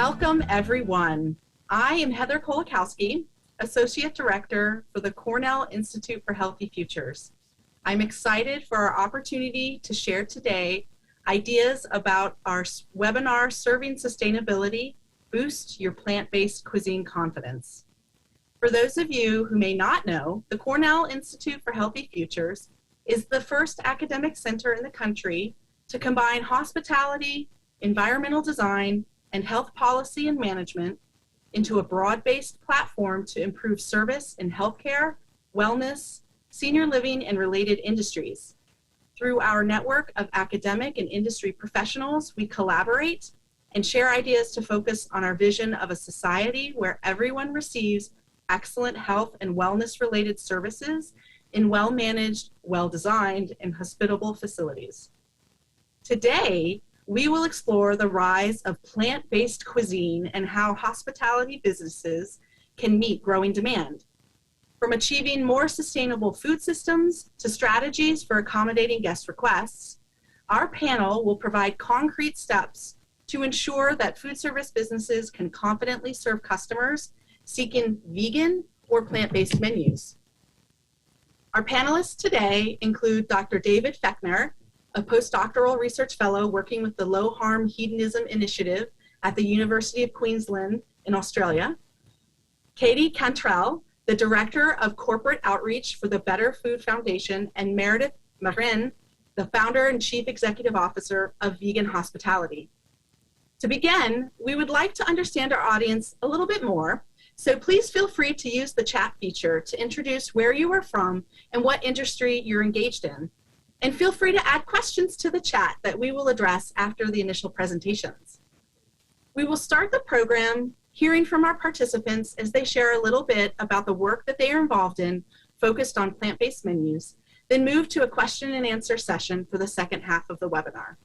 Welcome, everyone. I am Heather Kolakowski, Associate Director for the Cornell Institute for Healthy Futures. I'm excited for our opportunity to share today ideas about our webinar, Serving Sustainability, Boost Your Plant-Based Cuisine Confidence. For those of you who may not know, the Cornell Institute for Healthy Futures is the first academic center in the country to combine hospitality, environmental design, and health policy and management into a broad-based platform to improve service in healthcare, wellness, senior living, and related industries. Through our network of academic and industry professionals, we collaborate and share ideas to focus on our vision of a society where everyone receives excellent health and wellness-related services in well-managed, well-designed, and hospitable facilities. Today, we will explore the rise of plant-based cuisine and how hospitality businesses can meet growing demand. From achieving more sustainable food systems to strategies for accommodating guest requests, our panel will provide concrete steps to ensure that food service businesses can confidently serve customers seeking vegan or plant-based menus. Our panelists today include Dr. David Fechner, a postdoctoral research fellow working with the Low Harm Hedonism Initiative at the University of Queensland in Australia, Katie Cantrell, the Director of Corporate Outreach for the Better Food Foundation, and Meredith Marin, the Founder and Chief Executive Officer of Vegan Hospitality. To begin, we would like to understand our audience a little bit more, so please feel free to use the chat feature to introduce where you are from and what industry you're engaged in. And feel free to add questions to the chat that we will address after the initial presentations. We will start the program hearing from our participants as they share a little bit about the work that they are involved in focused on plant-based menus, then move to a question and answer session for the second half of the webinar.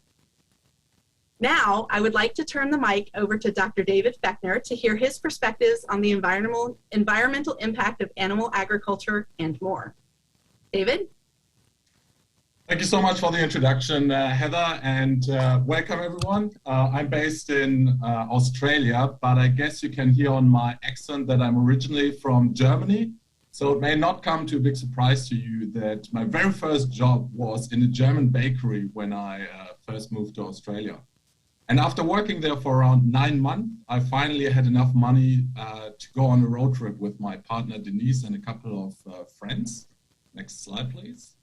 Now, I would like to turn the mic over to Dr. David Fechner to hear his perspectives on the environmental impact of animal agriculture and more. David? Thank you so much for the introduction, Heather, and welcome everyone. I'm based in Australia, but I guess you can hear on my accent that I'm originally from Germany. So it may not come to a big surprise to you that my very first job was in a German bakery when I first moved to Australia. And after working there for around 9 months, I finally had enough money to go on a road trip with my partner Denise and a couple of friends. Next slide, please.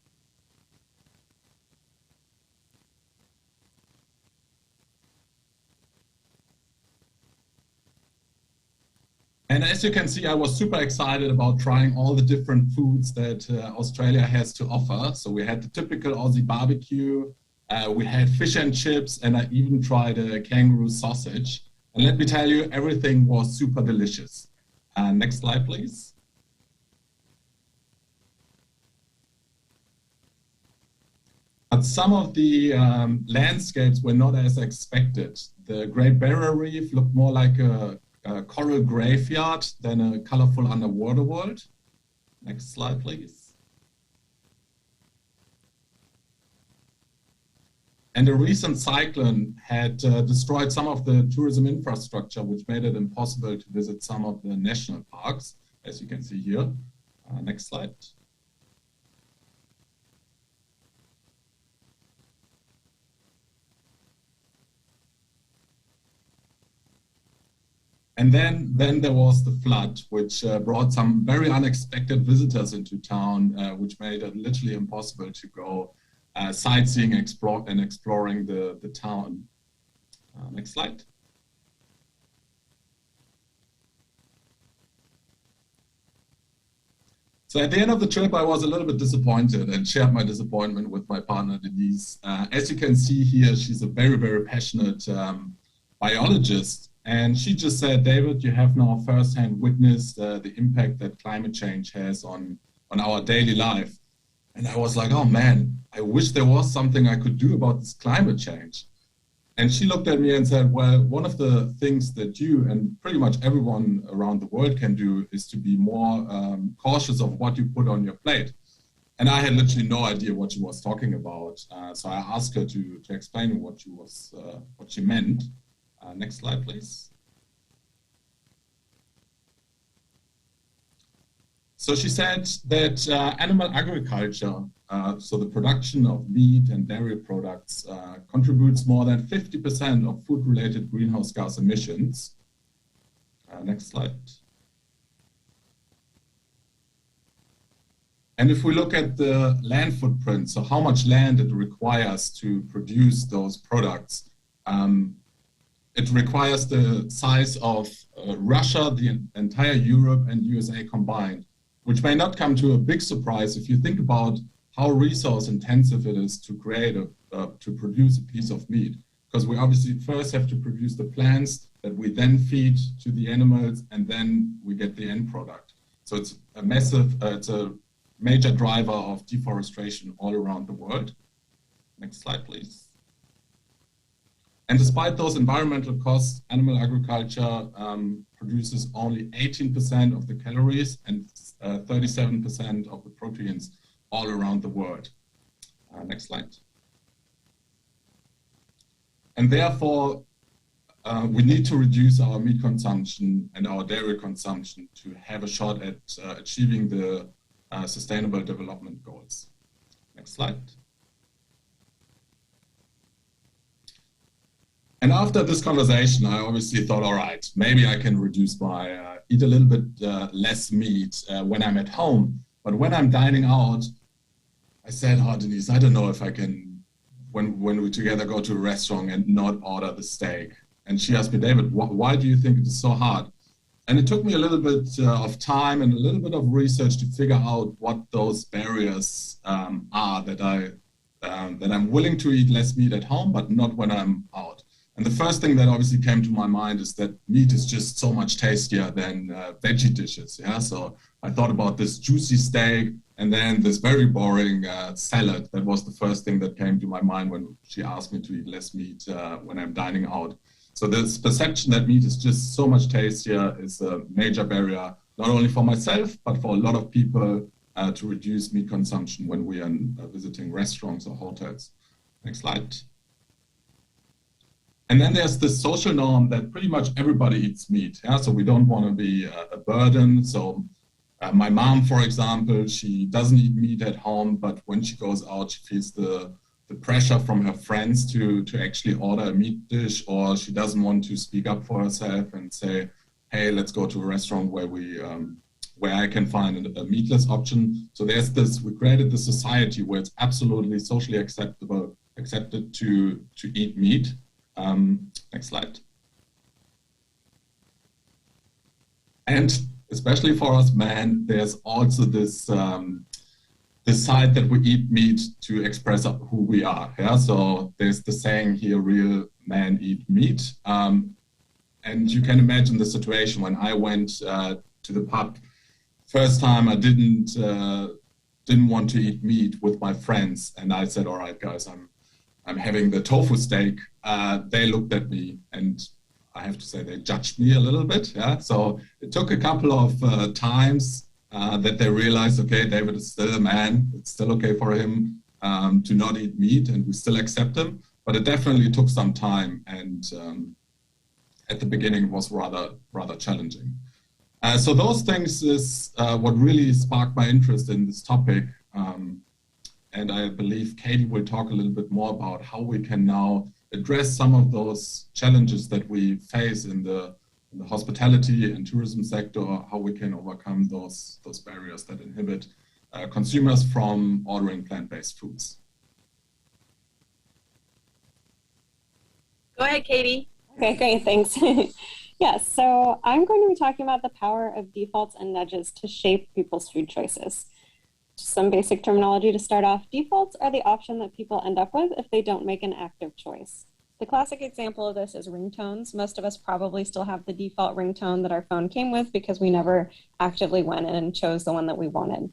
And as you can see, I was super excited about trying all the different foods that Australia has to offer. So we had the typical Aussie barbecue, we had fish and chips, and I even tried a kangaroo sausage. And let me tell you, everything was super delicious. Next slide, please. But some of the landscapes were not as expected. The Great Barrier Reef looked more like a coral graveyard than a colorful underwater world. Next slide, please. And a recent cyclone had destroyed some of the tourism infrastructure, which made it impossible to visit some of the national parks, as you can see here. Next slide. And then there was the flood, which brought some very unexpected visitors into town, which made it literally impossible to go sightseeing and exploring the town. Next slide. So at the end of the trip, I was a little bit disappointed and shared my disappointment with my partner, Denise. As you can see here, she's a very, very passionate biologist. And she just said, David, you have now firsthand witnessed the impact that climate change has on our daily life. And I was like, oh man, I wish there was something I could do about this climate change. And she looked at me and said, well, one of the things that you and pretty much everyone around the world can do is to be more cautious of what you put on your plate. And I had literally no idea what she was talking about. So I asked her to explain what she meant. Next slide, please. So she said that animal agriculture, so the production of meat and dairy products, contributes more than 50% of food-related greenhouse gas emissions. Next slide. And if we look at the land footprint, so how much land it requires to produce those products, it requires the size of Russia, the entire Europe, and USA combined, which may not come to a big surprise if you think about how resource intensive it is to create to produce a piece of meat. Because we obviously first have to produce the plants that we then feed to the animals, and then we get the end product. So it's a massive, it's a major driver of deforestation all around the world. Next slide, please. And despite those environmental costs, animal agriculture produces only 18% of the calories and 37% of the proteins all around the world. Next slide. And therefore, we need to reduce our meat consumption and our dairy consumption to have a shot at achieving the Sustainable Development Goals. Next slide. And after this conversation, I obviously thought, all right, maybe I can reduce my, eat a little bit less meat when I'm at home. But when I'm dining out, I said, oh, Denise, I don't know if I can, when we together go to a restaurant and not order the steak. And she asked me, David, why do you think it is so hard? And it took me a little bit of time and a little bit of research to figure out what those barriers are that I'm willing to eat less meat at home, but not when I'm out. And the first thing that obviously came to my mind is that meat is just so much tastier than veggie dishes. Yeah, so I thought about this juicy steak and then this very boring salad. That was the first thing that came to my mind when she asked me to eat less meat when I'm dining out. So this perception that meat is just so much tastier is a major barrier, not only for myself, but for a lot of people to reduce meat consumption when we are visiting restaurants or hotels. Next slide. And then there's this social norm that pretty much everybody eats meat. Yeah? So we don't want to be a burden. So my mom, for example, she doesn't eat meat at home, but when she goes out, she feels the pressure from her friends to actually order a meat dish, or she doesn't want to speak up for herself and say, hey, let's go to a restaurant where I can find a meatless option. So there's this, we created this society where it's absolutely socially accepted to eat meat. Next slide. And especially for us men, there's also this side that we eat meat to express who we are. Yeah, so there's the saying here, real men eat meat. And you can imagine the situation when I went to the pub. First time I didn't want to eat meat with my friends, and I said, all right, guys, I'm having the tofu steak. They looked at me, and I have to say they judged me a little bit. Yeah, so it took a couple of times that they realized, okay, David is still a man. It's still okay for him to not eat meat, and we still accept him. But it definitely took some time, and at the beginning it was rather challenging. So those things is what really sparked my interest in this topic. And I believe Katie will talk a little bit more about how we can now address some of those challenges that we face in the hospitality and tourism sector, how we can overcome those barriers that inhibit consumers from ordering plant-based foods. Go ahead, Katie. Okay, great, thanks. Yes, so I'm going to be talking about the power of defaults and nudges to shape people's food choices. Some basic terminology to start off. Defaults are the option that people end up with if they don't make an active choice. The classic example of this is ringtones. Most of us probably still have the default ringtone that our phone came with because we never actively went in and chose the one that we wanted.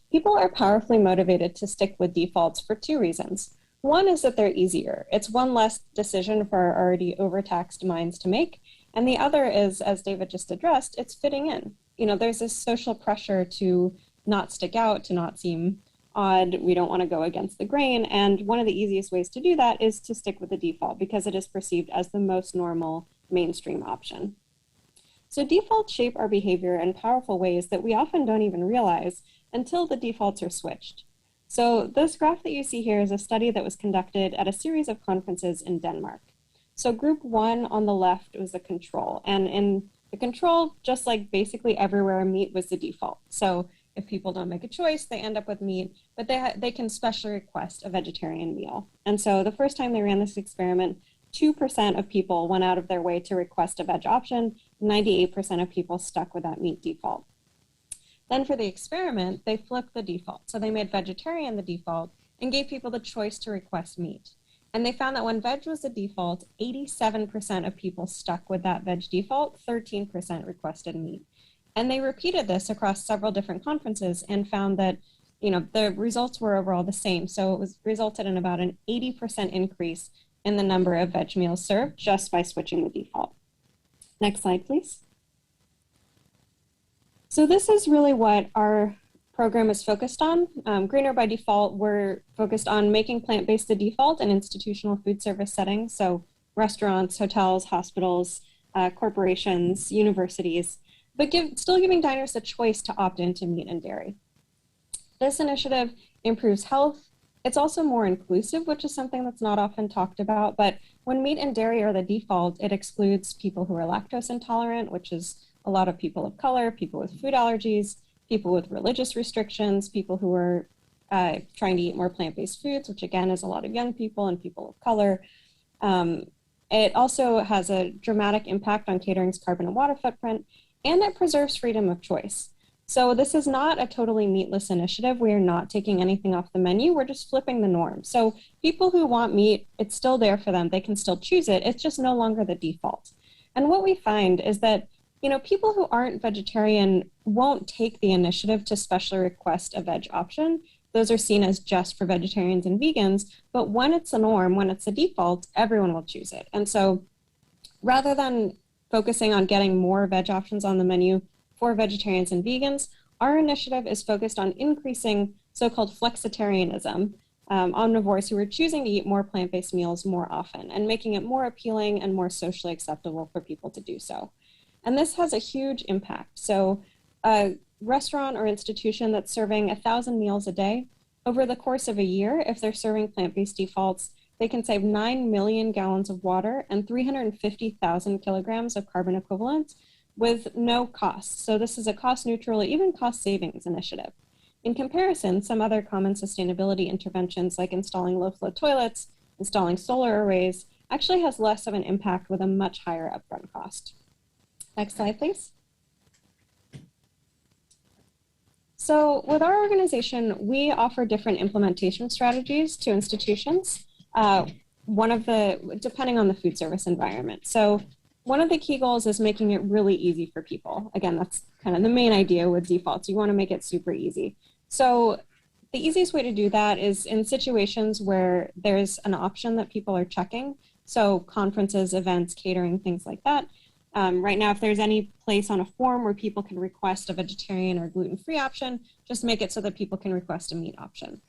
People are powerfully motivated to stick with defaults for two reasons. One is that they're easier. It's one less decision for our already overtaxed minds to make. And the other is, as David just addressed, it's fitting in. You know, there's this social pressure to not stick out, to not seem odd. We don't want to go against the grain. And one of the easiest ways to do that is to stick with the default because it is perceived as the most normal mainstream option. So defaults shape our behavior in powerful ways that we often don't even realize until the defaults are switched. So this graph that you see here is a study that was conducted at a series of conferences in Denmark. So group one on the left was the control, and in the control, just like basically everywhere, meat was the default. So if people don't make a choice, they end up with meat, but they can specially request a vegetarian meal. And so the first time they ran this experiment, 2% of people went out of their way to request a veg option, 98% of people stuck with that meat default. Then for the experiment, they flipped the default. So they made vegetarian the default and gave people the choice to request meat. And they found that when veg was the default, 87% of people stuck with that veg default, 13% requested meat. And they repeated this across several different conferences and found that, the results were overall the same. So it resulted in about an 80% increase in the number of veg meals served just by switching the default. Next slide, please. So this is really what our program is focused on. Greener by Default, we're focused on making plant-based the default in institutional food service settings, so restaurants, hotels, hospitals, corporations, universities, but still giving diners the choice to opt into meat and dairy. This initiative improves health. It's also more inclusive, which is something that's not often talked about, but when meat and dairy are the default, it excludes people who are lactose intolerant, which is a lot of people of color, people with food allergies, people with religious restrictions, people who are trying to eat more plant-based foods, which again is a lot of young people and people of color. It also has a dramatic impact on catering's carbon and water footprint, and it preserves freedom of choice. So this is not a totally meatless initiative. We are not taking anything off the menu. We're just flipping the norm. So people who want meat, it's still there for them. They can still choose it. It's just no longer the default. And what we find is that people who aren't vegetarian won't take the initiative to specially request a veg option. Those are seen as just for vegetarians and vegans, but when it's a norm, when it's a default, everyone will choose it. And so rather than focusing on getting more veg options on the menu for vegetarians and vegans, our initiative is focused on increasing so-called flexitarianism, omnivores who are choosing to eat more plant-based meals more often and making it more appealing and more socially acceptable for people to do so. And this has a huge impact. So a restaurant or institution that's serving 1,000 meals a day, over the course of a year, if they're serving plant-based defaults, they can save 9 million gallons of water and 350,000 kilograms of carbon equivalent with no cost. So this is a cost neutral, even cost savings initiative. In comparison, some other common sustainability interventions like installing low flow toilets, installing solar arrays, actually has less of an impact with a much higher upfront cost. Next slide, please. So with our organization, we offer different implementation strategies to institutions, depending on the food service environment. So one of the key goals is making it really easy for people. Again, that's kind of the main idea with defaults. You want to make it super easy. So the easiest way to do that is in situations where there's an option that people are checking. So conferences, events, catering, things like that. Right now, if there's any place on a form where people can request a vegetarian or gluten-free option, just make it so that people can request a meat option.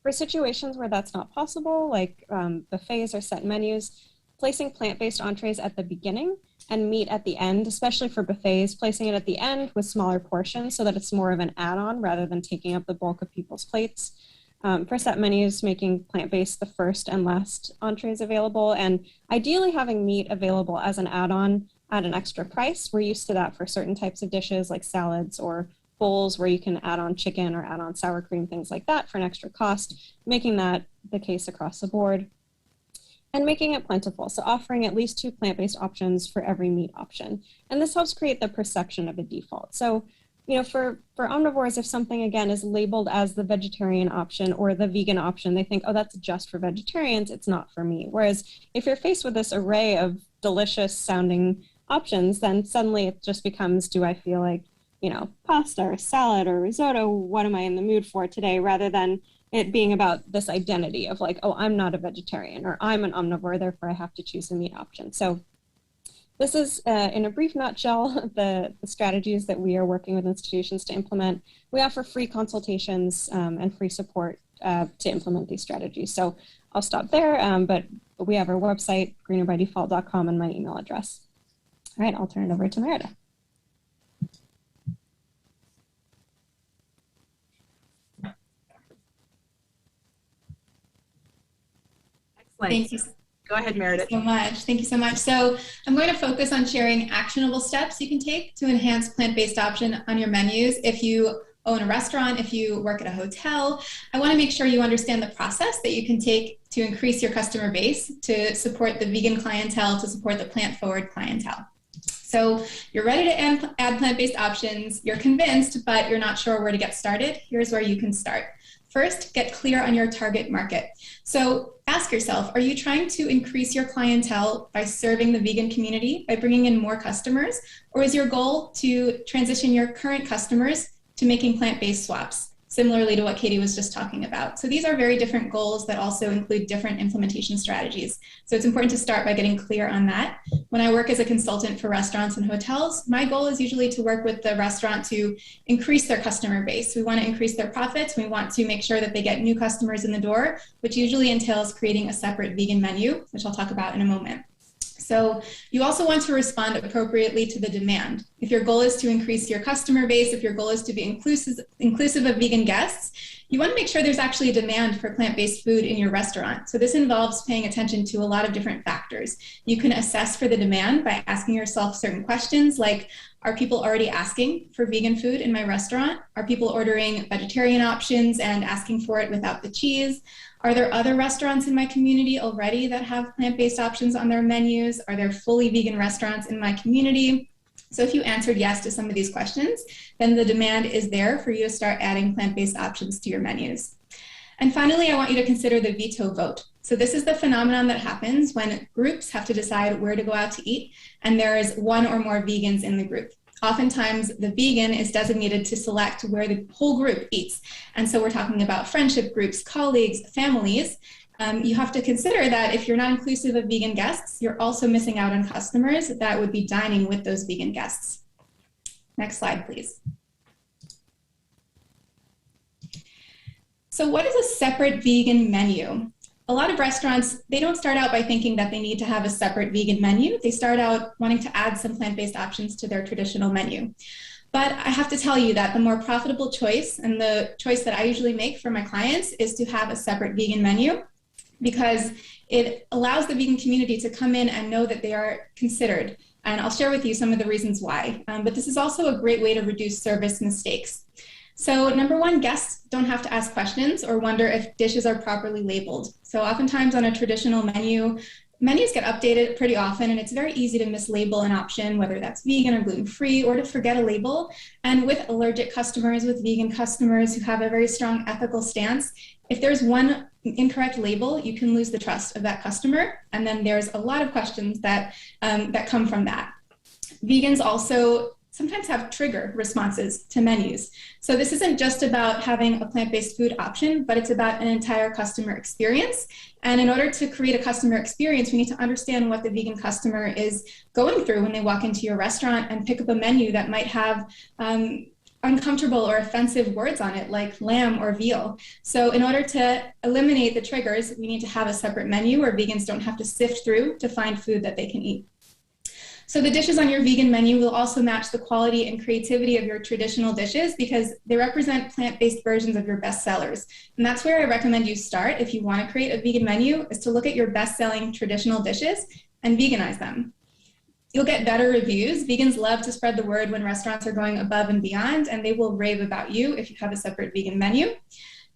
For situations where that's not possible, like buffets or set menus, placing plant-based entrees at the beginning and meat at the end, especially for buffets, placing it at the end with smaller portions so that it's more of an add-on rather than taking up the bulk of people's plates. For set menus, making plant-based the first and last entrees available, and ideally having meat available as an add-on at an extra price. We're used to that for certain types of dishes like salads or bowls where you can add on chicken or add on sour cream, things like that for an extra cost, making that the case across the board. And making it plentiful, so offering at least 2 plant-based options for every meat option. And this helps create the perception of a default. So for omnivores, if something, again, is labeled as the vegetarian option or the vegan option, they think, oh, that's just for vegetarians, it's not for me. Whereas if you're faced with this array of delicious sounding options, then suddenly it just becomes, do I feel like, pasta or salad or risotto, what am I in the mood for today, rather than it being about this identity of like, oh, I'm not a vegetarian or I'm an omnivore, therefore I have to choose a meat option. So this is, in a brief nutshell, the strategies that we are working with institutions to implement. We offer free consultations and free support to implement these strategies. So I'll stop there, but we have our website, greenerbydefault.com, and my email address. All right, I'll turn it over to Meredith. Excellent. Thank you. Go ahead, Meredith. So much. Thank you so much. So I'm going to focus on sharing actionable steps you can take to enhance plant-based option on your menus. If you own a restaurant, if you work at a hotel, I want to make sure you understand the process that you can take to increase your customer base, to support the vegan clientele, to support the plant-forward clientele. So you're ready to add plant-based options, you're convinced, but you're not sure where to get started. Here's where you can start. First, get clear on your target market. So ask yourself, are you trying to increase your clientele by serving the vegan community, by bringing in more customers? Or is your goal to transition your current customers to making plant-based swaps, similarly to what Katie was just talking about? So these are very different goals that also include different implementation strategies. So it's important to start by getting clear on that. When I work as a consultant for restaurants and hotels, my goal is usually to work with the restaurant to increase their customer base. We want to increase their profits. We want to make sure that they get new customers in the door, which usually entails creating a separate vegan menu, which I'll talk about in a moment. So you also want to respond appropriately to the demand. If your goal is to increase your customer base, if your goal is to be inclusive of vegan guests, you want to make sure there's actually a demand for plant-based food in your restaurant. So this involves paying attention to a lot of different factors. You can assess for the demand by asking yourself certain questions like, are people already asking for vegan food in my restaurant? Are people ordering vegetarian options and asking for it without the cheese? Are there other restaurants in my community already that have plant-based options on their menus? Are there fully vegan restaurants in my community? So if you answered yes to some of these questions, then the demand is there for you to start adding plant-based options to your menus. And finally, I want you to consider the veto vote. So this is the phenomenon that happens when groups have to decide where to go out to eat, and there is one or more vegans in the group. Oftentimes, the vegan is designated to select where the whole group eats. And so we're talking about friendship groups, colleagues, families. You have to consider that if you're not inclusive of vegan guests, you're also missing out on customers that would be dining with those vegan guests. Next slide, please. So what is a separate vegan menu? A lot of restaurants, they don't start out by thinking that they need to have a separate vegan menu. They start out wanting to add some plant-based options to their traditional menu. But I have to tell you that the more profitable choice, and the choice that I usually make for my clients, is to have a separate vegan menu, because it allows the vegan community to come in and know that they are considered. And I'll share with you some of the reasons why. But this is also a great way to reduce service mistakes. So number one, guests don't have to ask questions or wonder if dishes are properly labeled. So oftentimes on a traditional menu, menus get updated pretty often, and it's very easy to mislabel an option, whether that's vegan or gluten-free, or to forget a label. And with allergic customers, with vegan customers who have a very strong ethical stance, if there's one incorrect label, you can lose the trust of that customer. And then there's a lot of questions that, that come from that. Vegans also sometimes have trigger responses to menus. So this isn't just about having a plant-based food option, but it's about an entire customer experience. And in order to create a customer experience, we need to understand what the vegan customer is going through when they walk into your restaurant and pick up a menu that might have uncomfortable or offensive words on it, like lamb or veal. So in order to eliminate the triggers, we need to have a separate menu where vegans don't have to sift through to find food that they can eat. So the dishes on your vegan menu will also match the quality and creativity of your traditional dishes, because they represent plant-based versions of your best sellers. And that's where I recommend you start if you want to create a vegan menu, is to look at your best-selling traditional dishes and veganize them. You'll get better reviews. Vegans love to spread the word when restaurants are going above and beyond, and they will rave about you if you have a separate vegan menu.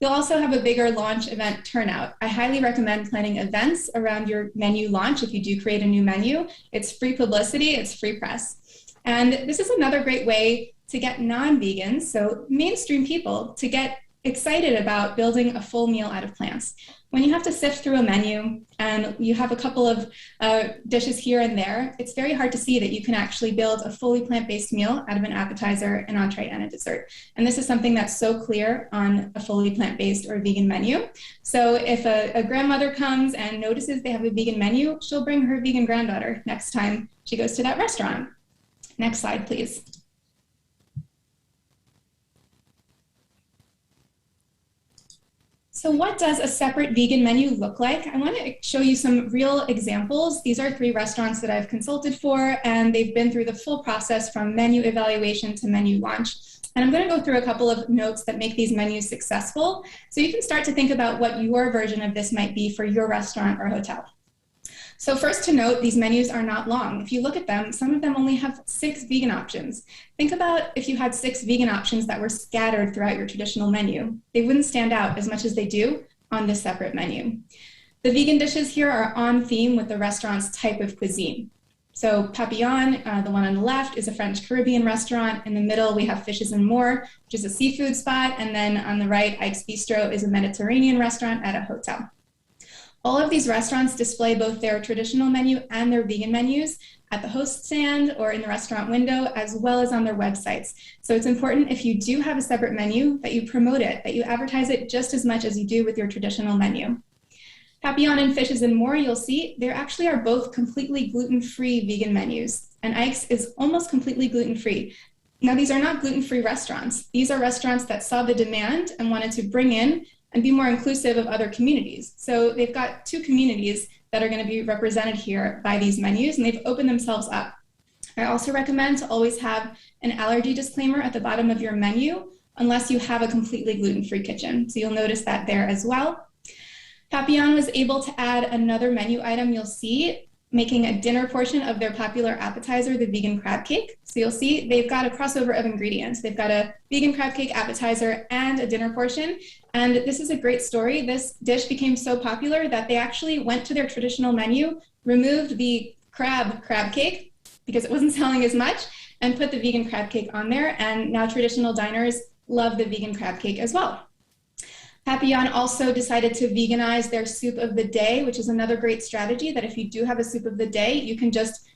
You'll also have a bigger launch event turnout. I highly recommend planning events around your menu launch if you do create a new menu. It's free publicity, it's free press. And this is another great way to get non-vegans, so mainstream people, to get excited about building a full meal out of plants. When you have to sift through a menu and you have a couple of dishes here and there, it's very hard to see that you can actually build a fully plant-based meal out of an appetizer, an entree, and a dessert. And this is something that's so clear on a fully plant-based or vegan menu. So if a grandmother comes and notices they have a vegan menu, she'll bring her vegan granddaughter next time she goes to that restaurant. Next slide, please. So what does a separate vegan menu look like? I want to show you some real examples. These are 3 restaurants that I've consulted for, and they've been through the full process from menu evaluation to menu launch. And I'm going to go through a couple of notes that make these menus successful, so you can start to think about what your version of this might be for your restaurant or hotel. So first to note, these menus are not long. If you look at them, some of them only have 6 vegan options. Think about if you had 6 vegan options that were scattered throughout your traditional menu. They wouldn't stand out as much as they do on this separate menu. The vegan dishes here are on theme with the restaurant's type of cuisine. So Papillon, the one on the left, is a French Caribbean restaurant. In the middle, we have Fishes and More, which is a seafood spot. And then on the right, Ike's Bistro is a Mediterranean restaurant at a hotel. All of these restaurants display both their traditional menu and their vegan menus at the host stand or in the restaurant window, as well as on their websites. So it's important, if you do have a separate menu, that you promote it, that you advertise it just as much as you do with your traditional menu. Papillon and Fishes and More, you'll see, they actually are both completely gluten-free vegan menus, and Ike's is almost completely gluten-free. Now, these are not gluten-free restaurants. These are restaurants that saw the demand and wanted to bring in and be more inclusive of other communities. So they've got 2 communities that are going to be represented here by these menus, and they've opened themselves up. I also recommend to always have an allergy disclaimer at the bottom of your menu, unless you have a completely gluten-free kitchen. So you'll notice that there as well. Papillon was able to add another menu item you'll see, making a dinner portion of their popular appetizer, the vegan crab cake. So you'll see they've got a crossover of ingredients. They've got a vegan crab cake appetizer and a dinner portion. And this is a great story. This dish became so popular that they actually went to their traditional menu, removed the crab cake because it wasn't selling as much, and put the vegan crab cake on there. And now traditional diners love the vegan crab cake as well. Papillon also decided to veganize their soup of the day, which is another great strategy, that if you do have a soup of the day, you can just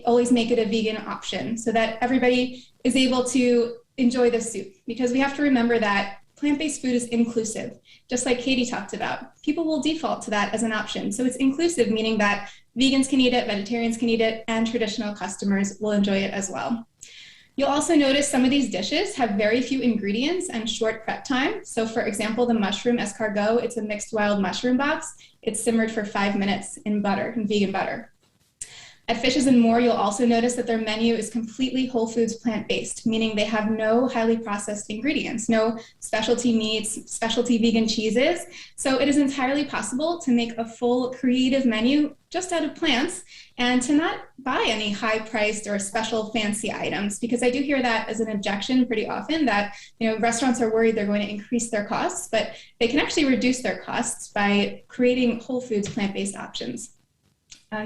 always make it a vegan option so that everybody is able to enjoy the soup. Because we have to remember that plant-based food is inclusive, just like Katie talked about. People will default to that as an option. So it's inclusive, meaning that vegans can eat it, vegetarians can eat it, and traditional customers will enjoy it as well. You'll also notice some of these dishes have very few ingredients and short prep time. So for example, the mushroom escargot, it's a mixed wild mushroom box. It's simmered for 5 minutes in butter, in vegan butter. At Fishes and More, you'll also notice that their menu is completely whole foods plant-based, meaning they have no highly processed ingredients, no specialty meats, specialty vegan cheeses. So it is entirely possible to make a full creative menu just out of plants and to not buy any high-priced or special fancy items, because I do hear that as an objection pretty often, that restaurants are worried they're going to increase their costs, but they can actually reduce their costs by creating whole foods plant-based options.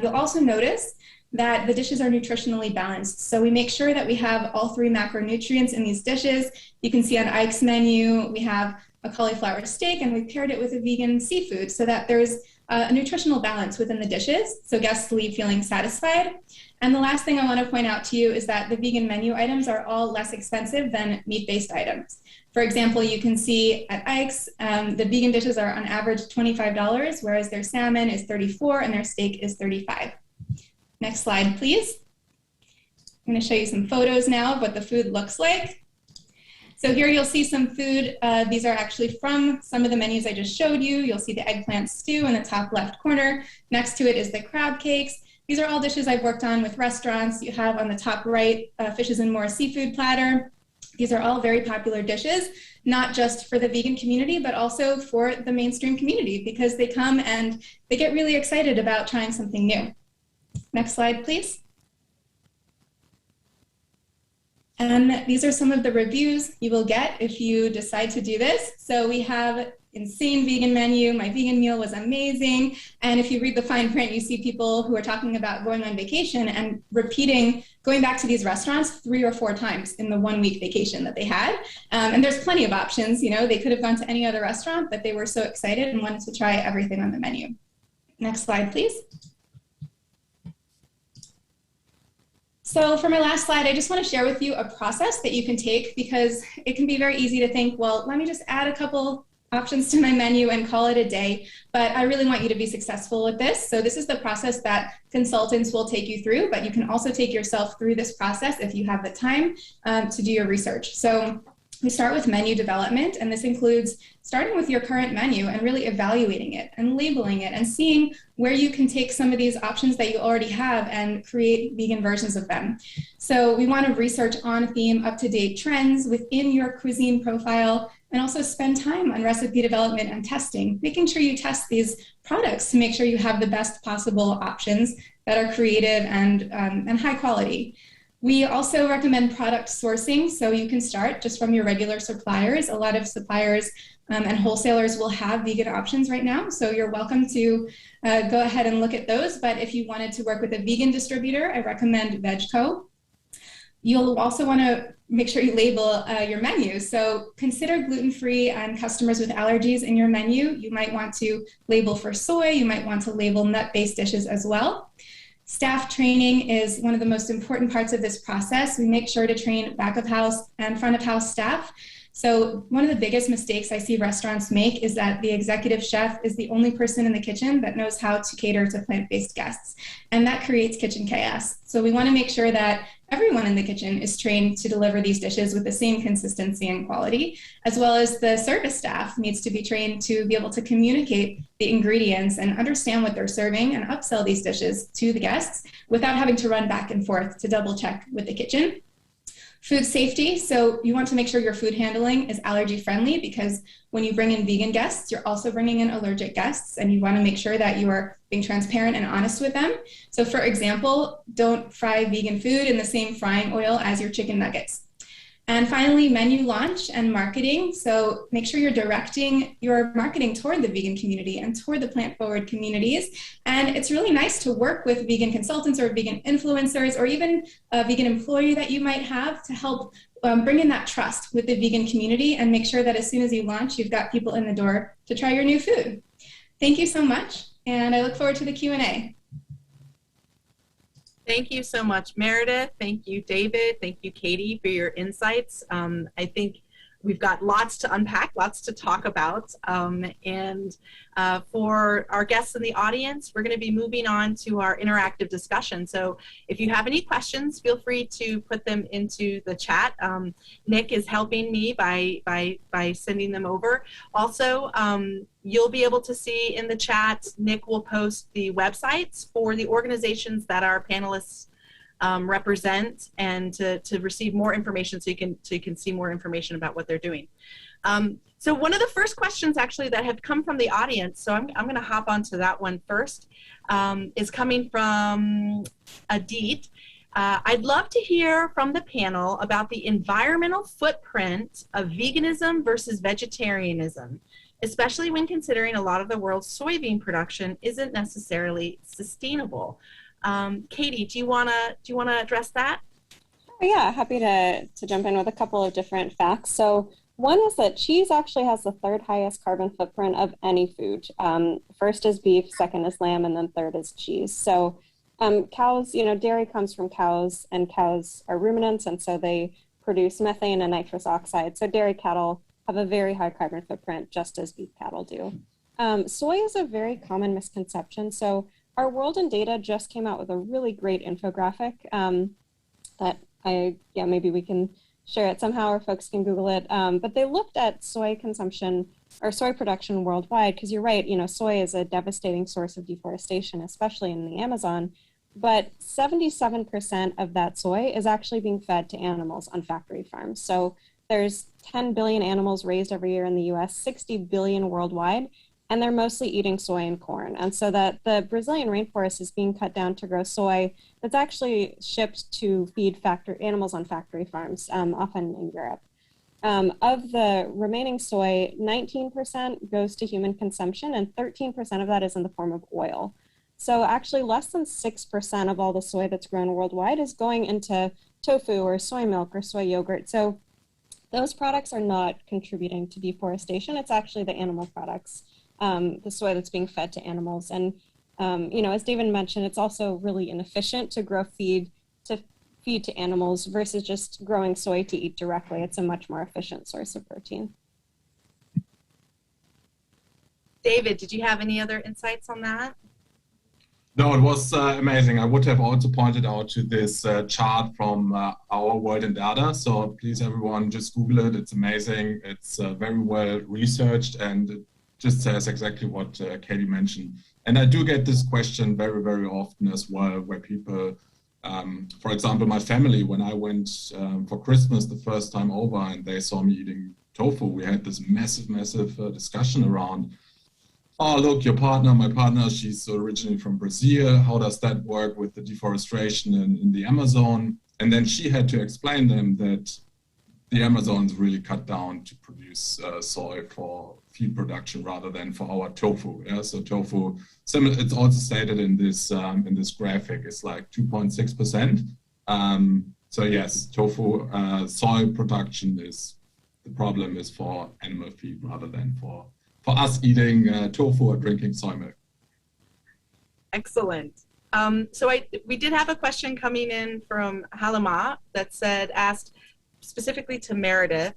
You'll also notice that the dishes are nutritionally balanced. So we make sure that we have all 3 macronutrients in these dishes. You can see on Ike's menu, we have a cauliflower steak, and we paired it with a vegan seafood so that there's a nutritional balance within the dishes, so guests leave feeling satisfied. And the last thing I want to point out to you is that the vegan menu items are all less expensive than meat-based items. For example, you can see at Ike's, the vegan dishes are on average $25, whereas their salmon is $34 and their steak is $35. Next slide, please. I'm going to show you some photos now of what the food looks like. So here you'll see some food. These are actually from some of the menus I just showed you. You'll see the eggplant stew in the top left corner. Next to it is the crab cakes. These are all dishes I've worked on with restaurants. You have on the top right, Fishes and More seafood platter. These are all very popular dishes, not just for the vegan community, but also for the mainstream community, because they come and they get really excited about trying something new. Next slide, please. And these are some of the reviews you will get if you decide to do this. So we have insane vegan menu. My vegan meal was amazing. And if you read the fine print, you see people who are talking about going on vacation and repeating, going back to these restaurants 3 or 4 times in the 1-week vacation that they had. And there's plenty of options. They could have gone to any other restaurant, but they were so excited and wanted to try everything on the menu. Next slide, please. So for my last slide, I just want to share with you a process that you can take, because it can be very easy to think, well, let me just add a couple options to my menu and call it a day. But I really want you to be successful with this. So this is the process that consultants will take you through, but you can also take yourself through this process if you have the time to do your research. So we start with menu development, and this includes starting with your current menu and really evaluating it and labeling it and seeing where you can take some of these options that you already have and create vegan versions of them. So we want to research on-theme, up-to-date trends within your cuisine profile, and also spend time on recipe development and testing, making sure you test these products to make sure you have the best possible options that are creative and high quality. We also recommend product sourcing, so you can start just from your regular suppliers. A lot of suppliers and wholesalers will have vegan options right now, so you're welcome to go ahead and look at those. But if you wanted to work with a vegan distributor, I recommend VegCo. You'll also want to make sure you label your menu. So consider gluten-free and customers with allergies in your menu. You might want to label for soy. You might want to label nut-based dishes as well. Staff training is one of the most important parts of this process. We make sure to train back of house and front of house staff. So one of the biggest mistakes I see restaurants make is that the executive chef is the only person in the kitchen that knows how to cater to plant-based guests. And that creates kitchen chaos. So we want to make sure that everyone in the kitchen is trained to deliver these dishes with the same consistency and quality, as well as the service staff needs to be trained to be able to communicate the ingredients and understand what they're serving and upsell these dishes to the guests without having to run back and forth to double check with the kitchen. Food safety, so you want to make sure your food handling is allergy friendly, because when you bring in vegan guests, you're also bringing in allergic guests, and you want to make sure that you are being transparent and honest with them. So for example, don't fry vegan food in the same frying oil as your chicken nuggets. And finally, menu launch and marketing. So make sure you're directing your marketing toward the vegan community and toward the plant-forward communities. And it's really nice to work with vegan consultants or vegan influencers or even a vegan employee that you might have to help bring in that trust with the vegan community and make sure that as soon as you launch, you've got people in the door to try your new food. Thank you so much, and I look forward to the Q&A. Thank you so much, Meredith. Thank you, David. Thank you, Katie, for your insights. I think we've got lots to unpack, lots to talk about. For our guests in the audience, we're going to be moving on to our interactive discussion. So if you have any questions, feel free to put them into the chat. Nick is helping me by sending them over. Also, you'll be able to see in the chat, Nick will post the websites for the organizations that our panelists represent, and to receive more information so you can see more information about what they're doing. So one of the first questions actually that have come from the audience, so I'm going to hop onto that one first, is coming from Adit. I'd love to hear from the panel about the environmental footprint of veganism versus vegetarianism, especially when considering a lot of the world's soybean production isn't necessarily sustainable. Katie, do you wanna address that? Oh, yeah, happy to jump in with a couple of different facts. So one is that cheese actually has the third highest carbon footprint of any food. First is beef, second is lamb, and then third is cheese. So cows, dairy comes from cows, and cows are ruminants, and so they produce methane and nitrous oxide. So dairy cattle have a very high carbon footprint, just as beef cattle do. Soy is a very common misconception. So our World in Data just came out with a really great infographic that maybe we can share it somehow, or folks can Google it. But they looked at soy consumption or soy production worldwide, because you're right, soy is a devastating source of deforestation, especially in the Amazon. But 77% of that soy is actually being fed to animals on factory farms. So there's 10 billion animals raised every year in the US, 60 billion worldwide, and they're mostly eating soy and corn. And so that the Brazilian rainforest is being cut down to grow soy that's actually shipped to feed animals on factory farms, often in Europe. Of the remaining soy, 19% goes to human consumption, and 13% of that is in the form of oil. So actually less than 6% of all the soy that's grown worldwide is going into tofu or soy milk or soy yogurt. So those products are not contributing to deforestation. It's actually the animal products, the soy that's being fed to animals. And, as David mentioned, it's also really inefficient to grow feed to animals versus just growing soy to eat directly. It's a much more efficient source of protein. David, did you have any other insights on that? No, it was amazing. I would have also pointed out to this chart from Our World in Data. So please, everyone, just Google it. It's amazing. It's very well researched, and it just says exactly what Katie mentioned. And I do get this question very, very often as well, where people, for example, my family, when I went for Christmas the first time over and they saw me eating tofu, we had this massive, massive discussion around, oh, look, my partner, she's originally from Brazil. How does that work with the deforestation in the Amazon? And then she had to explain them that the Amazon's really cut down to produce soy for feed production rather than for our tofu. Yeah? So tofu, it's also stated in this graphic, it's like 2.6%. So yes, tofu, soy production the problem is for animal feed rather than for us eating tofu or drinking soy milk. Excellent. So we did have a question coming in from Halima that asked specifically to Meredith,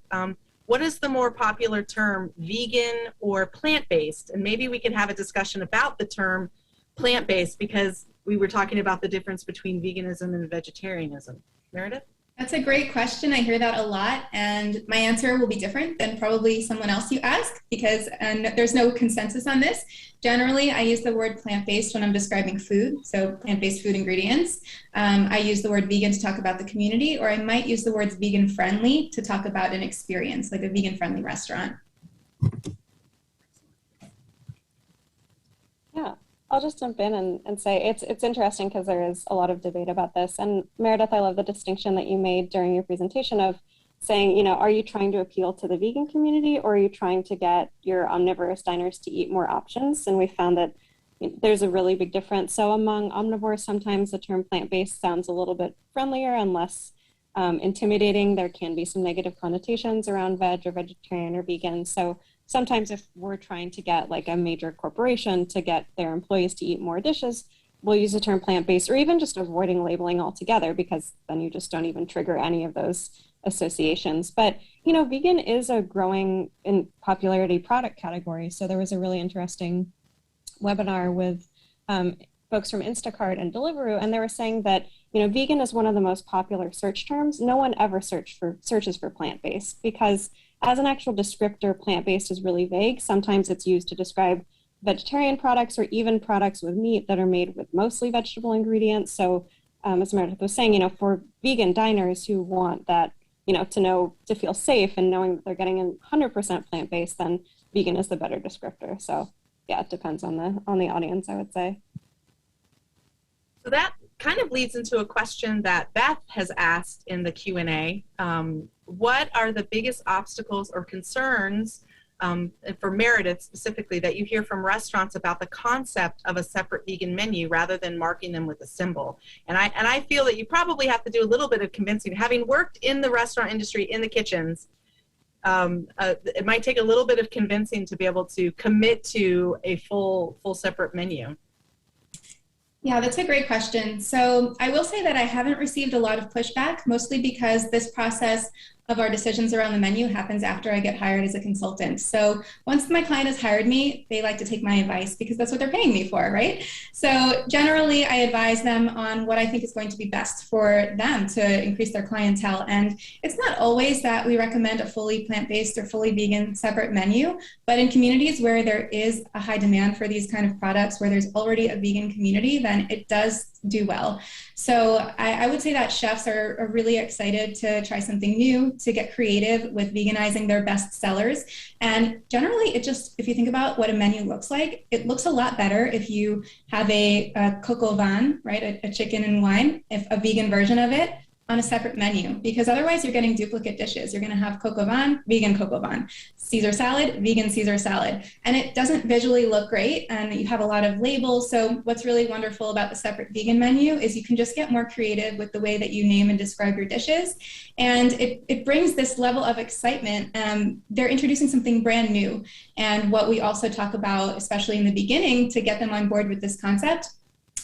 what is the more popular term, vegan or plant-based? And maybe we can have a discussion about the term plant-based, because we were talking about the difference between veganism and vegetarianism. Meredith? That's a great question. I hear that a lot, and my answer will be different than probably someone else you ask, because there's no consensus on this. Generally, I use the word plant-based when I'm describing food, so plant-based food ingredients. I use the word vegan to talk about the community, or I might use the words vegan-friendly to talk about an experience, like a vegan-friendly restaurant. Yeah. I'll just jump in and say it's interesting because there is a lot of debate about this. And Meredith, I love the distinction that you made during your presentation of saying, are you trying to appeal to the vegan community, or are you trying to get your omnivorous diners to eat more options? And we found that there's a really big difference. So among omnivores, sometimes the term plant-based sounds a little bit friendlier and less intimidating. There can be some negative connotations around veg or vegetarian or vegan. So sometimes if we're trying to get like a major corporation to get their employees to eat more dishes, we'll use the term plant-based, or even just avoiding labeling altogether, because then you just don't even trigger any of those associations. But, vegan is a growing in popularity product category. So there was a really interesting webinar with folks from Instacart and Deliveroo, and they were saying that, vegan is one of the most popular search terms. No one ever searches for plant-based, because as an actual descriptor, plant-based is really vague. Sometimes it's used to describe vegetarian products or even products with meat that are made with mostly vegetable ingredients. So as Meredith was saying, for vegan diners who want that, to feel safe and knowing that they're getting 100% plant-based, then vegan is the better descriptor. So yeah, it depends on the audience, I would say. So that kind of leads into a question that Beth has asked in the Q&A. What are the biggest obstacles or concerns, for Meredith specifically, that you hear from restaurants about the concept of a separate vegan menu rather than marking them with a symbol? And I feel that you probably have to do a little bit of convincing. Having worked in the restaurant industry, in the kitchens, it might take a little bit of convincing to be able to commit to a full separate menu. Yeah, that's a great question. So I will say that I haven't received a lot of pushback, mostly because this process of our decisions around the menu happens after I get hired as a consultant. So once my client has hired me, they like to take my advice because that's what they're paying me for, right? So generally, I advise them on what I think is going to be best for them to increase their clientele. And it's not always that we recommend a fully plant-based or fully vegan separate menu, but in communities where there is a high demand for these kind of products, where there's already a vegan community, then it does do well. So I would say that chefs are really excited to try something new, to get creative with veganizing their best sellers. And generally, if you think about what a menu looks like, it looks a lot better if you have a coq au vin, right, a chicken and wine, if a vegan version of it, on a separate menu, because otherwise you're getting duplicate dishes. You're going to have coq au vin, vegan coq au vin, Caesar salad, vegan Caesar salad, and it doesn't visually look great, and you have a lot of labels. So what's really wonderful about the separate vegan menu is you can just get more creative with the way that you name and describe your dishes, and it brings this level of excitement. They're introducing something brand new, and what we also talk about, especially in the beginning, to get them on board with this concept,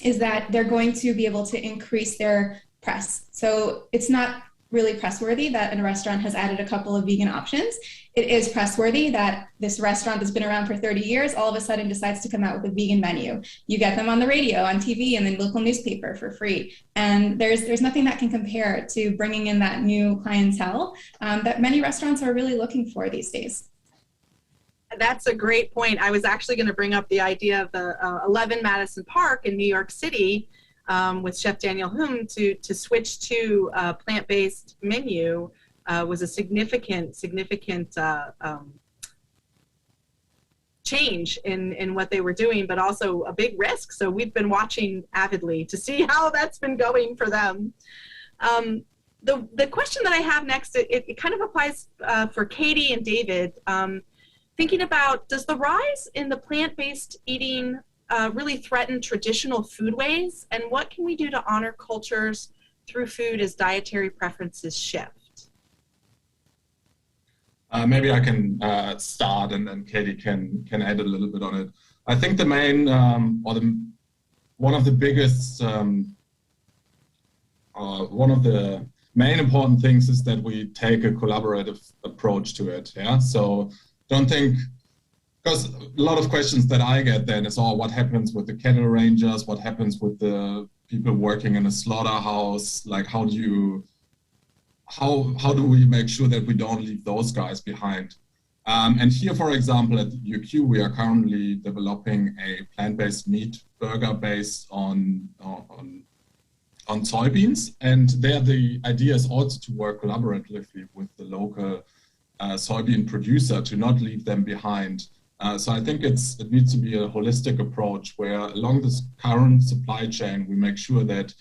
is that they're going to be able to increase their press. So it's not really press worthy that a restaurant has added a couple of vegan options. it is pressworthy that this restaurant that's been around for 30 years all of a sudden decides to come out with a vegan menu. You get them on the radio, on TV, and then local newspaper for free. And there's nothing that can compare to bringing in that new clientele that many restaurants are really looking for these days. That's a great point. I was actually going to bring up the idea of the 11 Madison Park in New York City with Chef Daniel Hume to switch to a plant-based menu was a significant change in what they were doing, but also a big risk. So we've been watching avidly to see how that's been going for them. The question that I have next, it kind of applies for Katie and David. Thinking about, does the rise in the plant-based eating really threaten traditional foodways? And what can we do to honor cultures through food as dietary preferences shift? Maybe I can start, and then Katie can add a little bit on it. I think the main, one of the biggest, one of the main important things is that we take a collaborative approach to it. Yeah, so don't think, because a lot of questions that I get then is, oh, what happens with the cattle rangers? What happens with the people working in a slaughterhouse? Like, how do we make sure that we don't leave those guys behind? And here, for example, at UQ, we are currently developing a plant-based meat burger based on soybeans. And there, the idea is also to work collaboratively with the local soybean producer to not leave them behind. So I think it needs to be a holistic approach where along this current supply chain, we make sure that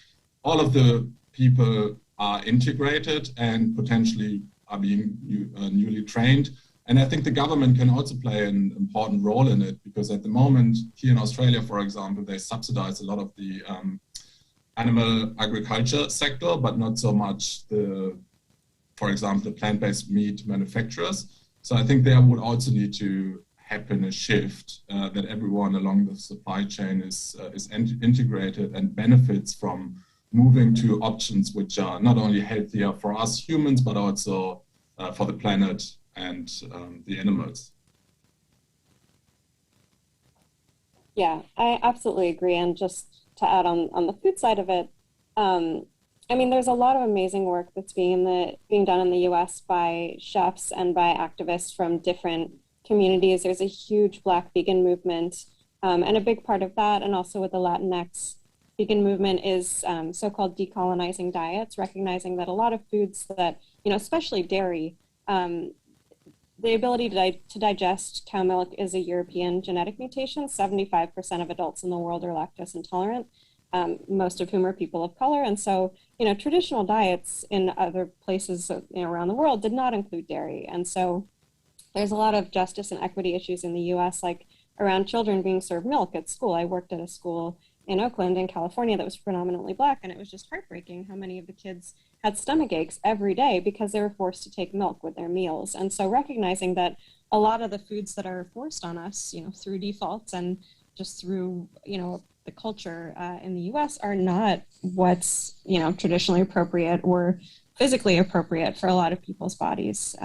all of the people are integrated and potentially are being newly trained. And I think the government can also play an important role in it, because at the moment here in Australia, for example, they subsidize a lot of the animal agriculture sector, but not so much for example, the plant-based meat manufacturers. So I think there would also need to happen a shift that everyone along the supply chain is integrated and benefits from moving to options which are not only healthier for us humans, but also for the planet and the animals. Yeah, I absolutely agree. And just to add on the food side of it, I mean, there's a lot of amazing work that's being done in the US by chefs and by activists from different communities. There's a huge Black vegan movement, and a big part of that, and also with the Latinx vegan movement, is so-called decolonizing diets, recognizing that a lot of foods that, especially dairy, the ability to digest cow milk is a European genetic mutation. 75% of adults in the world are lactose intolerant, most of whom are people of color. And so, traditional diets in other places around the world did not include dairy. And so there's a lot of justice and equity issues in the US, like around children being served milk at school. I worked at a school in Oakland in California that was predominantly Black, and it was just heartbreaking how many of the kids had stomach aches every day because they were forced to take milk with their meals. And so recognizing that a lot of the foods that are forced on us, through defaults and just through, the culture in the US are not what's, traditionally appropriate or physically appropriate for a lot of people's bodies.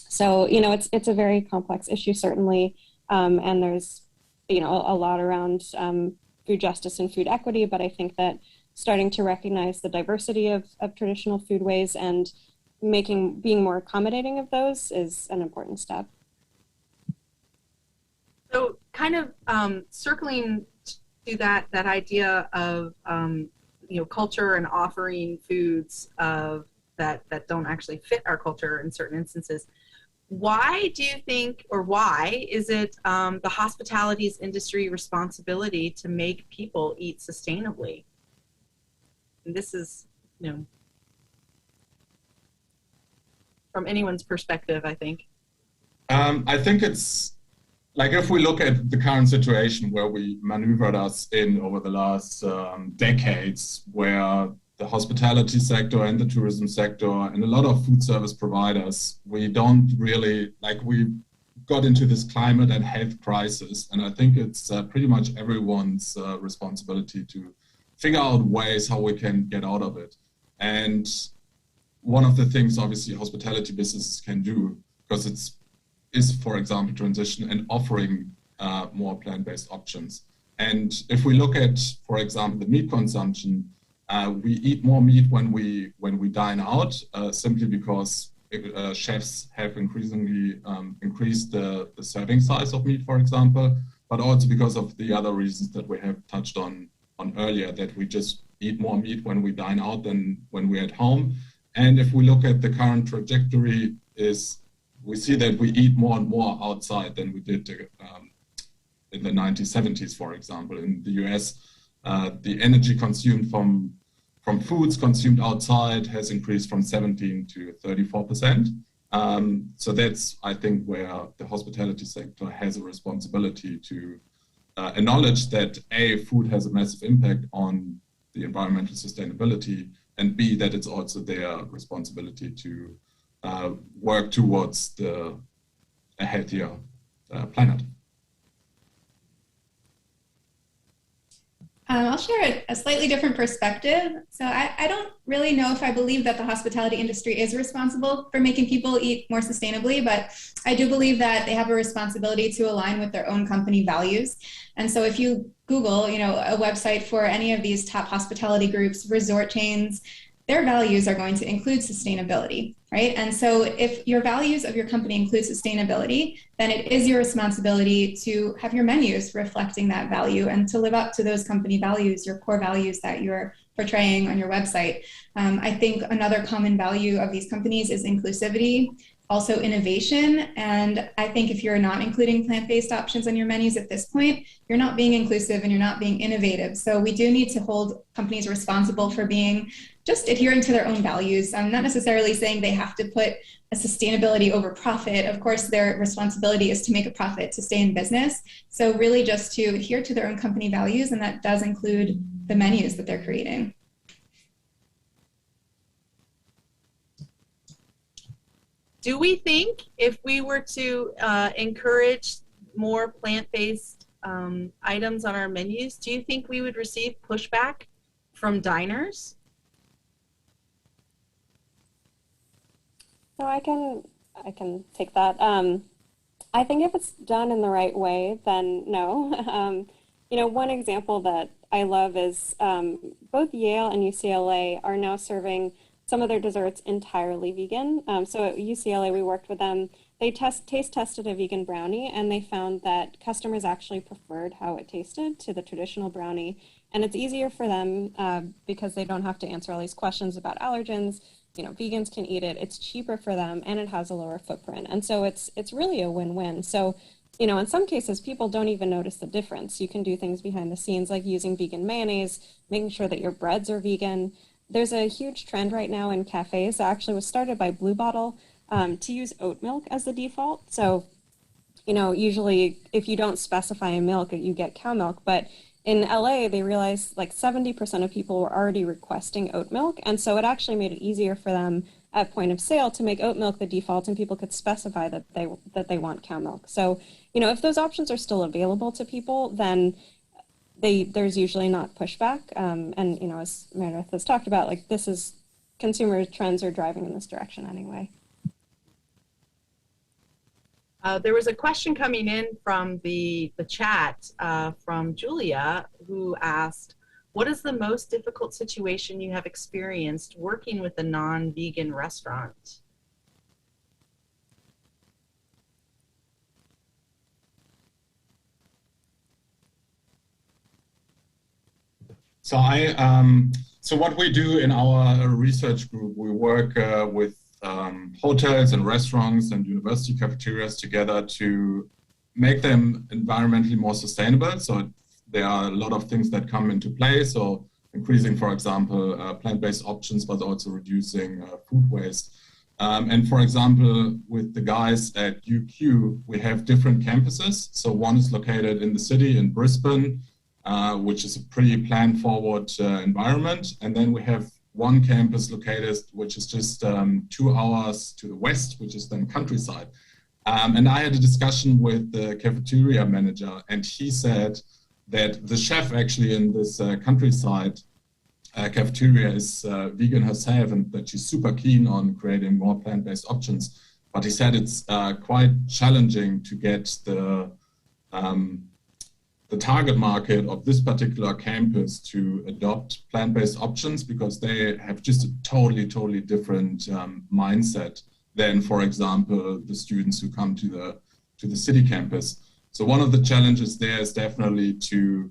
So, it's a very complex issue, certainly. And there's, a lot around food justice and food equity, but I think that starting to recognize the diversity of traditional foodways and being more accommodating of those is an important step. So kind of circling to that idea of, culture and offering foods that don't actually fit our culture in certain instances. Why do you think, or why is it the hospitalities industry responsibility to make people eat sustainably? And this is, from anyone's perspective, I think. I think it's like, if we look at the current situation where we maneuvered us in over the last decades, where the hospitality sector and the tourism sector and a lot of food service providers, we don't really, we got into this climate and health crisis. And I think it's pretty much everyone's responsibility to figure out ways how we can get out of it. And one of the things, obviously, hospitality businesses can do, because is, for example, transition and offering more plant-based options. And if we look at, for example, the meat consumption, we eat more meat when we dine out, simply because chefs have increasingly increased the serving size of meat, for example, but also because of the other reasons that we have touched on earlier, that we just eat more meat when we dine out than when we're at home. And if we look at the current trajectory, we see that we eat more and more outside than we did in the 1970s, for example. In the US, the energy consumed from foods consumed outside has increased from 17 to 34%. So that's, I think, where the hospitality sector has a responsibility to acknowledge that A, food has a massive impact on the environmental sustainability, and B, that it's also their responsibility to work towards a healthier planet. I'll share a slightly different perspective. So I don't really know if I believe that the hospitality industry is responsible for making people eat more sustainably, but I do believe that they have a responsibility to align with their own company values. And so if you Google, a website for any of these top hospitality groups, resort chains, their values are going to include sustainability, right? And so if your values of your company include sustainability, then it is your responsibility to have your menus reflecting that value and to live up to those company values, your core values that you're portraying on your website. I think another common value of these companies is inclusivity, also innovation. And I think if you're not including plant-based options on your menus at this point, you're not being inclusive and you're not being innovative. So we do need to hold companies responsible for being just adhering to their own values. I'm not necessarily saying they have to put a sustainability over profit. Of course, their responsibility is to make a profit to stay in business. So really just to adhere to their own company values, and that does include the menus that they're creating. Do we think if we were to encourage more plant-based items on our menus, do you think we would receive pushback from diners? So I can take that. I think if it's done in the right way, then no. One example that I love is both Yale and UCLA are now serving some of their desserts entirely vegan. So at UCLA, we worked with them. They taste tested a vegan brownie, and they found that customers actually preferred how it tasted to the traditional brownie. And it's easier for them because they don't have to answer all these questions about allergens. Vegans can eat it. It's cheaper for them, and it has a lower footprint. And so it's really a win-win. So, in some cases, people don't even notice the difference. You can do things behind the scenes, like using vegan mayonnaise, making sure that your breads are vegan. There's a huge trend right now in cafes that actually was started by Blue Bottle to use oat milk as the default. So, usually if you don't specify a milk, you get cow milk. But in LA, they realized like 70% of people were already requesting oat milk. And so it actually made it easier for them at point of sale to make oat milk the default, and people could specify that they want cow milk. So, if those options are still available to people, then there's usually not pushback. And, as Meredith has talked about, consumer trends are driving in this direction anyway. There was a question coming in from the chat from Julia, who asked, what is the most difficult situation you have experienced working with a non-vegan restaurant? So what we do in our research group, we work with hotels and restaurants and university cafeterias together to make them environmentally more sustainable. So there are a lot of things that come into play. So increasing, for example, plant-based options, but also reducing food waste. And for example, with the guys at UQ, we have different campuses. So one is located in the city in Brisbane, which is a pretty plan-forward environment. And then we have one campus located, which is just 2 hours to the west, which is then countryside. And I had a discussion with the cafeteria manager, and he said that the chef actually in this countryside cafeteria is vegan herself, and that she's super keen on creating more plant-based options. but he said it's quite challenging to get the target market of this particular campus to adopt plant-based options, because they have just a totally different mindset than, for example, the students who come to the city campus. So one of the challenges there is definitely to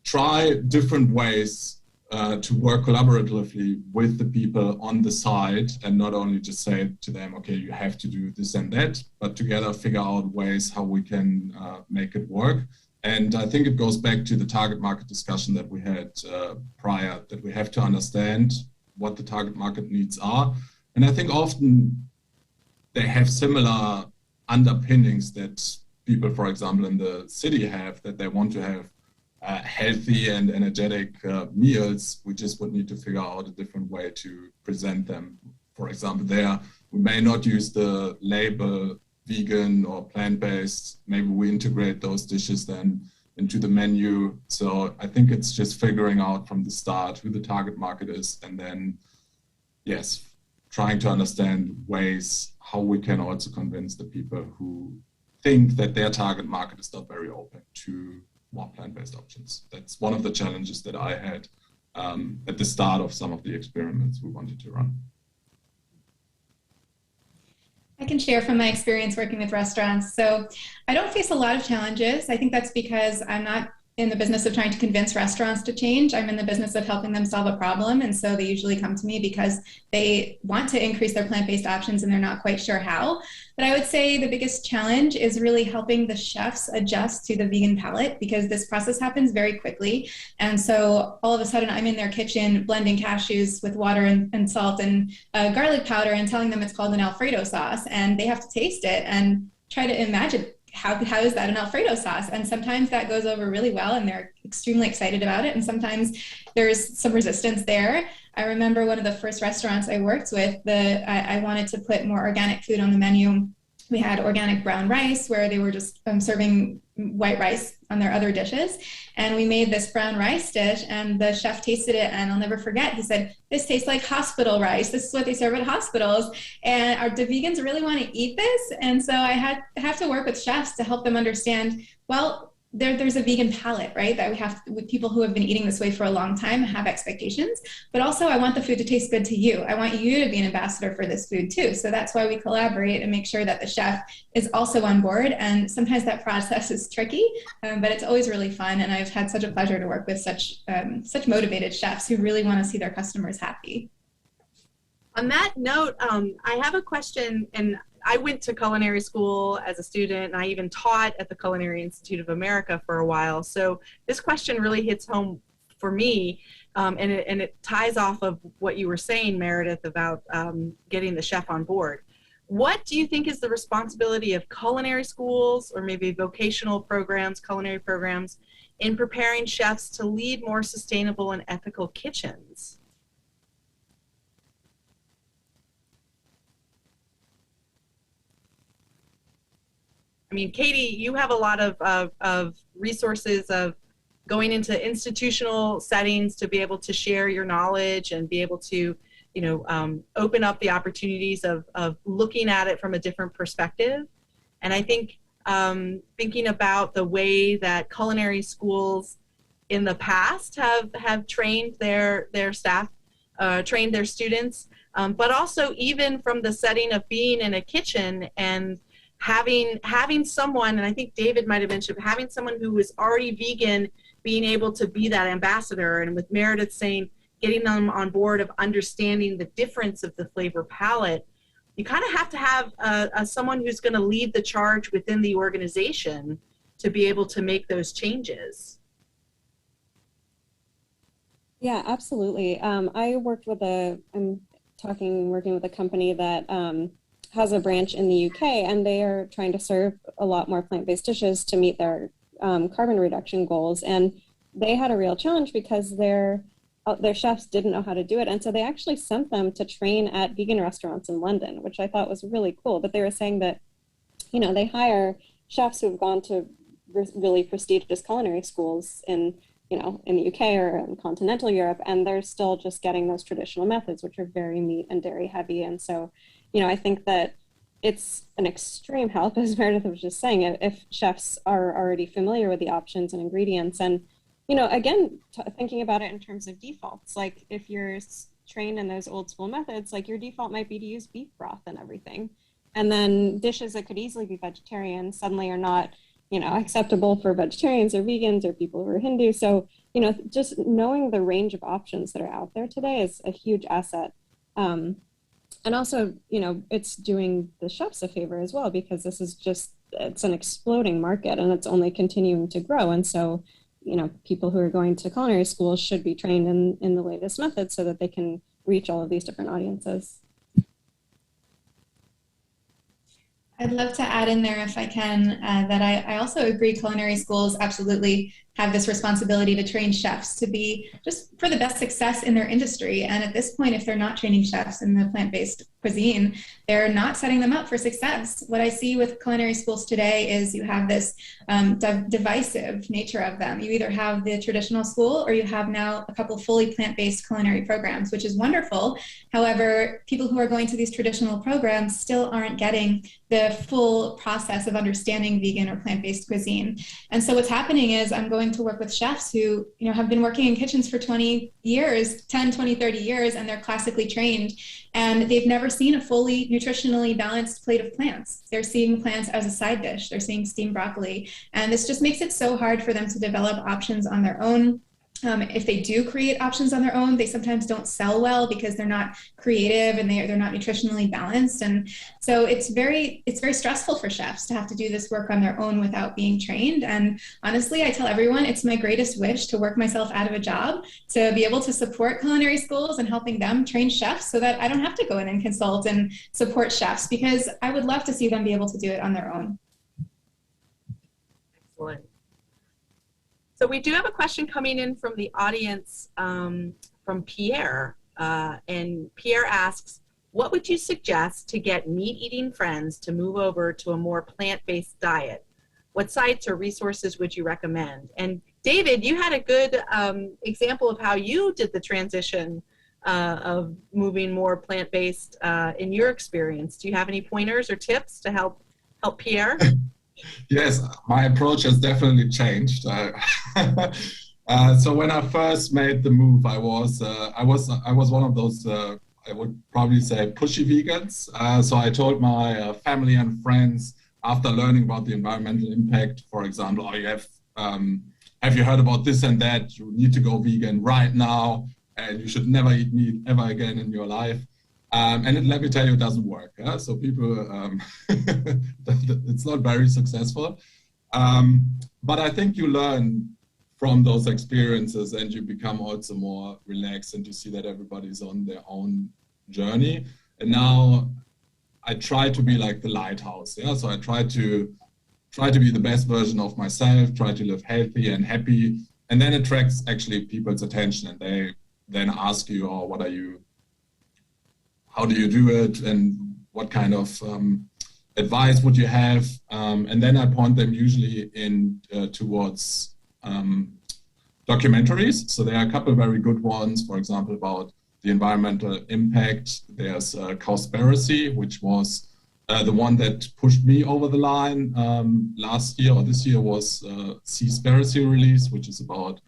try different ways to work collaboratively with the people on the side, and not only just say to them, okay, you have to do this and that, but together figure out ways how we can make it work. And I think it goes back to the target market discussion that we had prior, that we have to understand what the target market needs are. And I think often they have similar underpinnings that people, for example, in the city have, that they want to have healthy and energetic meals. We just would need to figure out a different way to present them. For example, there we may not use the label vegan or plant-based. Maybe we integrate those dishes then into the menu. So I think it's just figuring out from the start who the target market is, and then, yes, trying to understand ways how we can also convince the people who think that their target market is not very open to more plant-based options. That's one of the challenges that I had at the start of some of the experiments we wanted to run. I can share from my experience working with restaurants. So I don't face a lot of challenges. I think that's because I'm not in the business of trying to convince restaurants to change. I'm in the business of helping them solve a problem. And so they usually come to me because they want to increase their plant-based options and they're not quite sure how. But I would say the biggest challenge is really helping the chefs adjust to the vegan palate, because this process happens very quickly. And so all of a sudden I'm in their kitchen blending cashews with water and salt and garlic powder and telling them it's called an Alfredo sauce. And they have to taste it and try to imagine, how is that an Alfredo sauce? And sometimes that goes over really well and they're extremely excited about it. And sometimes there's some resistance there. I remember one of the first restaurants I worked with, I wanted to put more organic food on the menu. We had organic brown rice where they were just serving white rice on their other dishes. And we made this brown rice dish and the chef tasted it, and I'll never forget, he said, this tastes like hospital rice. This is what they serve at hospitals. And do vegans really want to eat this? And so I have to work with chefs to help them understand, well, there's a vegan palate, right? That we have, with people who have been eating this way for a long time, have expectations, but also I want the food to taste good to you. I want you to be an ambassador for this food too. So that's why we collaborate and make sure that the chef is also on board. And sometimes that process is tricky, but it's always really fun. And I've had such a pleasure to work with such motivated chefs who really want to see their customers happy. On that note, I have a question, and I went to culinary school as a student, and I even taught at the Culinary Institute of America for a while. So this question really hits home for me, and it ties off of what you were saying, Meredith, about getting the chef on board. What do you think is the responsibility of culinary schools, or maybe vocational programs, culinary programs, in preparing chefs to lead more sustainable and ethical kitchens? I mean, Katie, you have a lot of resources of going into institutional settings to be able to share your knowledge and be able to, you know, open up the opportunities of looking at it from a different perspective. And I think thinking about the way that culinary schools in the past have trained their staff, trained their students, but also even from the setting of being in a kitchen and having someone, and I think David might have mentioned, having someone who was already vegan, being able to be that ambassador, and with Meredith saying, getting them on board of understanding the difference of the flavor palette, you kind of have to have someone who's going to lead the charge within the organization to be able to make those changes. Yeah, absolutely. I worked with working with a company that has a branch in the UK, and they are trying to serve a lot more plant-based dishes to meet their carbon reduction goals. And they had a real challenge because their chefs didn't know how to do it. And so they actually sent them to train at vegan restaurants in London, which I thought was really cool. But they were saying that, you know, they hire chefs who have gone to really prestigious culinary schools in the UK or in continental Europe, and they're still just getting those traditional methods, which are very meat and dairy heavy. And so I think that it's an extreme help, as Meredith was just saying, if chefs are already familiar with the options and ingredients. And, again, thinking about it in terms of defaults, like if you're trained in those old school methods, like your default might be to use beef broth and everything. And then dishes that could easily be vegetarian suddenly are not, acceptable for vegetarians or vegans or people who are Hindu. So, just knowing the range of options that are out there today is a huge asset. And also, it's doing the chefs a favor as well, because it's an exploding market and it's only continuing to grow. And so, people who are going to culinary school should be trained in the latest methods so that they can reach all of these different audiences. I'd love to add in there, if I can, that I also agree culinary schools absolutely have this responsibility to train chefs to be just for the best success in their industry. And at this point, if they're not training chefs in the plant-based cuisine, they're not setting them up for success. What I see with culinary schools today is you have this divisive nature of them. You either have the traditional school or you have now a couple fully plant-based culinary programs, which is wonderful. However, people who are going to these traditional programs still aren't getting the full process of understanding vegan or plant-based cuisine. And so what's happening is I'm going to work with chefs who have been working in kitchens for 20 years, 10, 20, 30 years, and they're classically trained, and they've never seen a fully nutritionally balanced plate of plants. They're seeing plants as a side dish. They're seeing steamed broccoli. And this just makes it so hard for them to develop options on their own. If they do create options on their own, they sometimes don't sell well because they're not creative and they're not nutritionally balanced. And so it's very stressful for chefs to have to do this work on their own without being trained. And honestly, I tell everyone it's my greatest wish to work myself out of a job, to be able to support culinary schools and helping them train chefs so that I don't have to go in and consult and support chefs, because I would love to see them be able to do it on their own. Excellent. So we do have a question coming in from the audience from Pierre. And Pierre asks, what would you suggest to get meat-eating friends to move over to a more plant-based diet? What sites or resources would you recommend? And David, you had a good example of how you did the transition of moving more plant-based in your experience. Do you have any pointers or tips to help Pierre? Yes, my approach has definitely changed. So when I first made the move, I was one of those I would probably say pushy vegans. So I told my family and friends, after learning about the environmental impact, for example, oh, have you heard about this and that? You need to go vegan right now, and you should never eat meat ever again in your life. And let me tell you, it doesn't work. Yeah? So people, it's not very successful. But I think you learn from those experiences and you become also more relaxed and you see that everybody's on their own journey. And now I try to be like the lighthouse. Yeah. So I try to be the best version of myself, try to live healthy and happy, and then attracts actually people's attention, and they then ask you, oh, how do you do it, and what kind of advice would you have? And then I point them usually towards documentaries. So there are a couple of very good ones, for example, about the environmental impact. There's Cowspiracy, which was the one that pushed me over the line last year, or this year was Seaspiracy release, which is about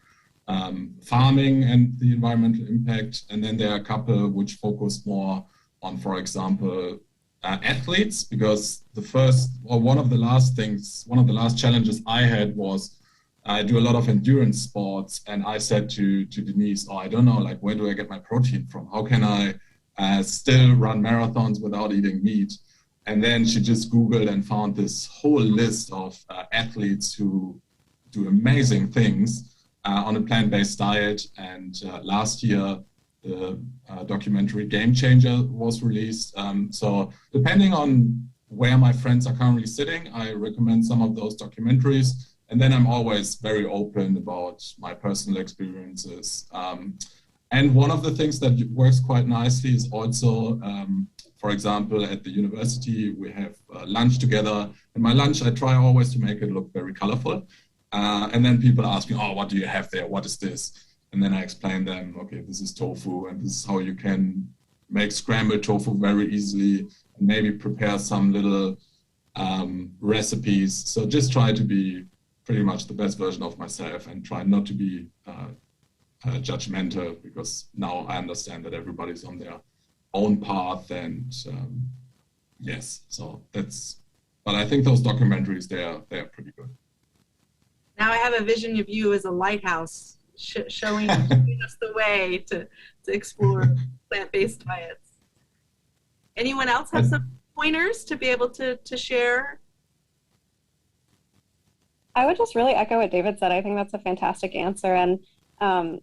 farming and the environmental impact. And then there are a couple which focus more on, for example, athletes, because one of the last challenges I had was I do a lot of endurance sports, and I said to Denise, oh, I don't know, like, where do I get my protein from? How can I still run marathons without eating meat? And then she just Googled and found this whole list of athletes who do amazing things on a plant-based diet. And last year, the documentary Game Changer was released. So depending on where my friends are currently sitting, I recommend some of those documentaries. And then I'm always very open about my personal experiences. And one of the things that works quite nicely is also, for example, at the university, we have lunch together. And my lunch, I try always to make it look very colorful. And then people ask me, oh, what do you have there? What is this? And then I explain them, okay, this is tofu, and this is how you can make scrambled tofu very easily, and maybe prepare some little recipes. So just try to be pretty much the best version of myself and try not to be judgmental, because now I understand that everybody's on their own path. And yes, so that's, but I think those documentaries, they're pretty good. Now I have a vision of you as a lighthouse, showing us the way to explore plant-based diets. Anyone else have some pointers to be able to share? I would just really echo what David said. I think that's a fantastic answer. And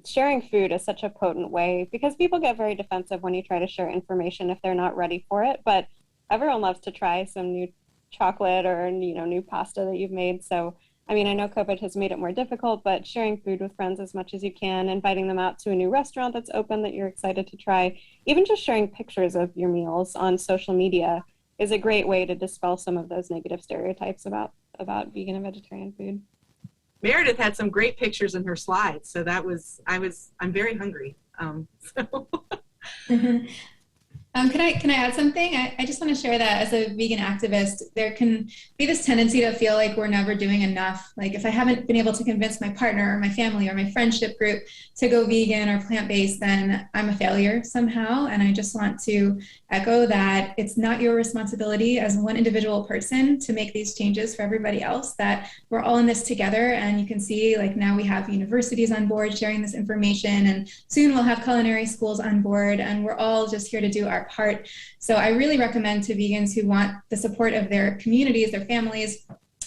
sharing food is such a potent way, because people get very defensive when you try to share information if they're not ready for it. But everyone loves to try some new chocolate or new pasta that you've made. So I mean, I know COVID has made it more difficult, but sharing food with friends as much as you can, inviting them out to a new restaurant that's open that you're excited to try, even just sharing pictures of your meals on social media is a great way to dispel some of those negative stereotypes about vegan and vegetarian food. Meredith had some great pictures in her slides, so I'm very hungry. Mm-hmm. Can I add something? I just want to share that as a vegan activist, there can be this tendency to feel like we're never doing enough. Like if I haven't been able to convince my partner or my family or my friendship group to go vegan or plant-based, then I'm a failure somehow. And I just want to echo that it's not your responsibility as one individual person to make these changes for everybody else, that we're all in this together. And you can see, like, now we have universities on board sharing this information, and soon we'll have culinary schools on board, and we're all just here to do our part. So I really recommend to vegans who want the support of their communities, their families,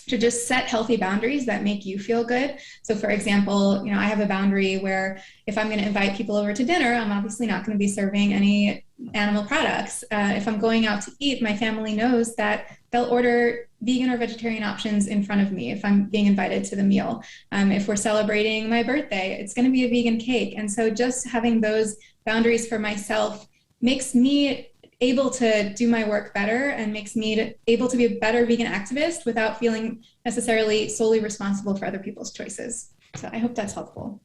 to just set healthy boundaries that make you feel good. So for example, I have a boundary where if I'm going to invite people over to dinner, I'm obviously not going to be serving any animal products. If I'm going out to eat, my family knows that they'll order vegan or vegetarian options in front of me if I'm being invited to the meal. If we're celebrating my birthday, it's going to be a vegan cake. And so just having those boundaries for myself makes me able to do my work better and makes me able to be a better vegan activist without feeling necessarily solely responsible for other people's choices. So I hope that's helpful.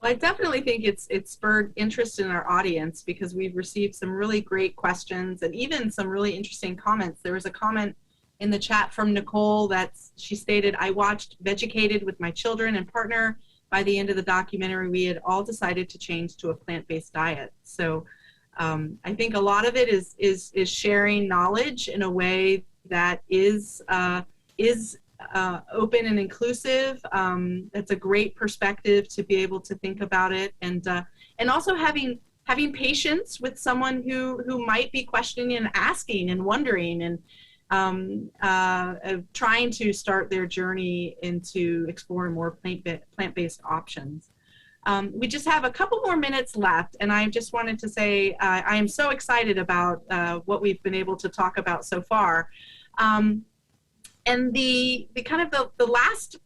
Well, I definitely think it's spurred interest in our audience, because we've received some really great questions and even some really interesting comments. There was a comment in the chat from Nicole she stated, "I watched Vegucated with my children and partner. By the end of the documentary, we had all decided to change to a plant-based diet." So I think a lot of it is sharing knowledge in a way that is open and inclusive. It's a great perspective to be able to think about it, and also having patience with someone who might be questioning and asking and wondering and trying to start their journey into exploring more plant-based options. We just have a couple more minutes left, and I just wanted to say I am so excited about what we've been able to talk about so far. And the kind of the last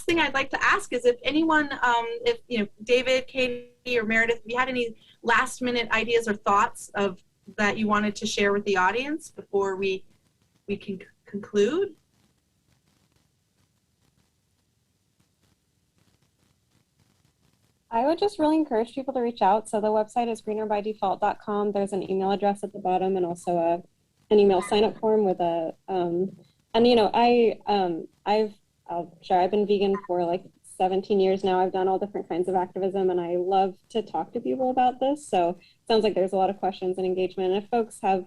thing I'd like to ask is if anyone, if David, Katie, or Meredith, if you had any last minute ideas or thoughts that you wanted to share with the audience before we can conclude. I would just really encourage people to reach out. So the website is greenerbydefault.com. There's an email address at the bottom, and also an email sign-up form with a I've been vegan for like 17 years now. I've done all different kinds of activism, and I love to talk to people about this. So it sounds like there's a lot of questions and engagement. And if folks have,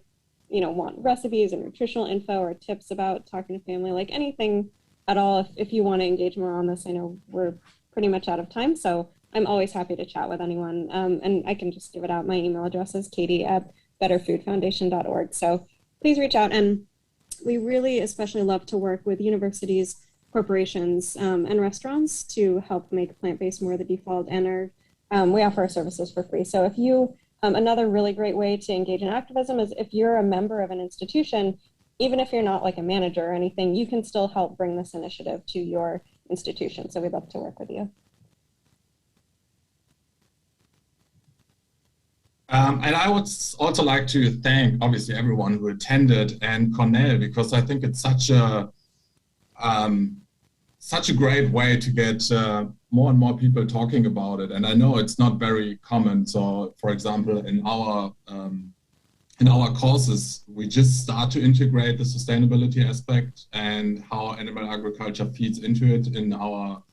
want recipes or nutritional info or tips about talking to family, like anything at all, if you want to engage more on this, I know we're pretty much out of time. So I'm always happy to chat with anyone. And I can just give it out. My email address is katie@betterfoodfoundation.org. So please reach out. And we really especially love to work with universities, corporations, and restaurants to help make plant-based more the default. And we offer our services for free. So if you, another really great way to engage in activism is if you're a member of an institution, even if you're not like a manager or anything, you can still help bring this initiative to your institution. So we'd love to work with you. And I would also like to thank, obviously, everyone who attended and Cornell, because I think it's such a such a great way to get more and more people talking about it. And I know it's not very common. So, for example, in our courses, we just start to integrate the sustainability aspect and how animal agriculture feeds into it in our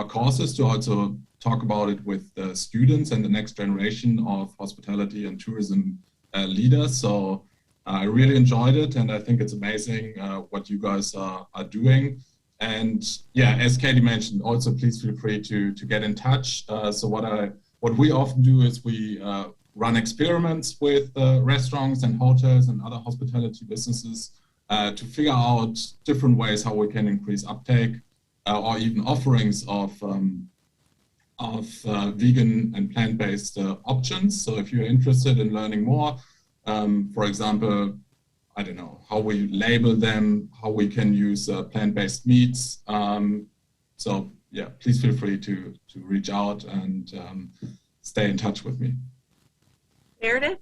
courses, to also talk about it with the students and the next generation of hospitality and tourism leaders. So I really enjoyed it, and I think it's amazing what you guys are doing. And yeah, as Katie mentioned, also please feel free to get in touch. So what we often do is we run experiments with restaurants and hotels and other hospitality businesses to figure out different ways how we can increase uptake or even offerings of vegan and plant-based options. So if you're interested in learning more, for example, I don't know, how we label them, how we can use plant-based meats. So yeah, please feel free to reach out and stay in touch with me. Meredith?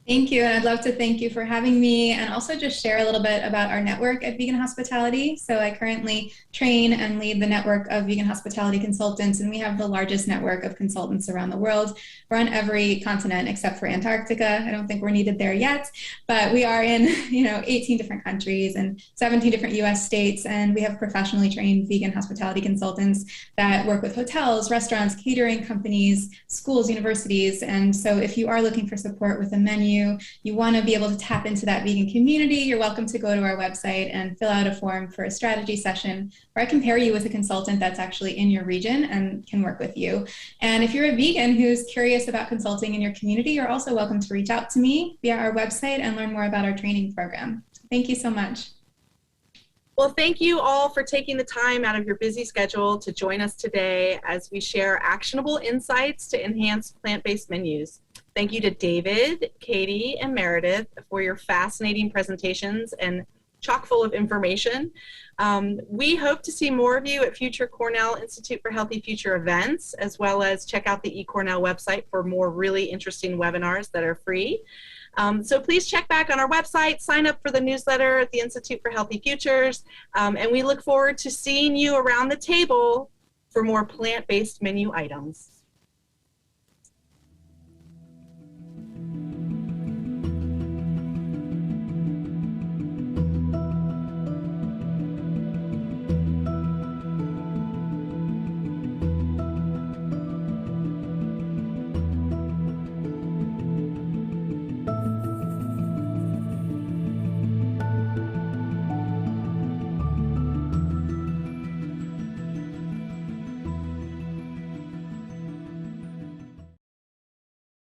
Thank you, and I'd love to thank you for having me, and also just share a little bit about our network at Vegan Hospitality. So I currently train and lead the network of vegan hospitality consultants, and we have the largest network of consultants around the world. We're on every continent except for Antarctica. I don't think we're needed there yet, but we are in 18 different countries and 17 different US states, and we have professionally trained vegan hospitality consultants that work with hotels, restaurants, catering companies, schools, universities. And so if you are looking for support with a menu, you want to be able to tap into that vegan community, you're welcome to go to our website and fill out a form for a strategy session where I can pair you with a consultant that's actually in your region and can work with you. And if you're a vegan who's curious about consulting in your community, you're also welcome to reach out to me via our website and learn more about our training program. Thank you so much. Well, thank you all for taking the time out of your busy schedule to join us today as we share actionable insights to enhance plant-based menus. Thank you to David, Katie, and Meredith for your fascinating presentations and chock full of information. We hope to see more of you at future Cornell Institute for Healthy Future events, as well as check out the eCornell website for more really interesting webinars that are free. So please check back on our website, sign up for the newsletter at the Institute for Healthy Futures, and we look forward to seeing you around the table for more plant-based menu items.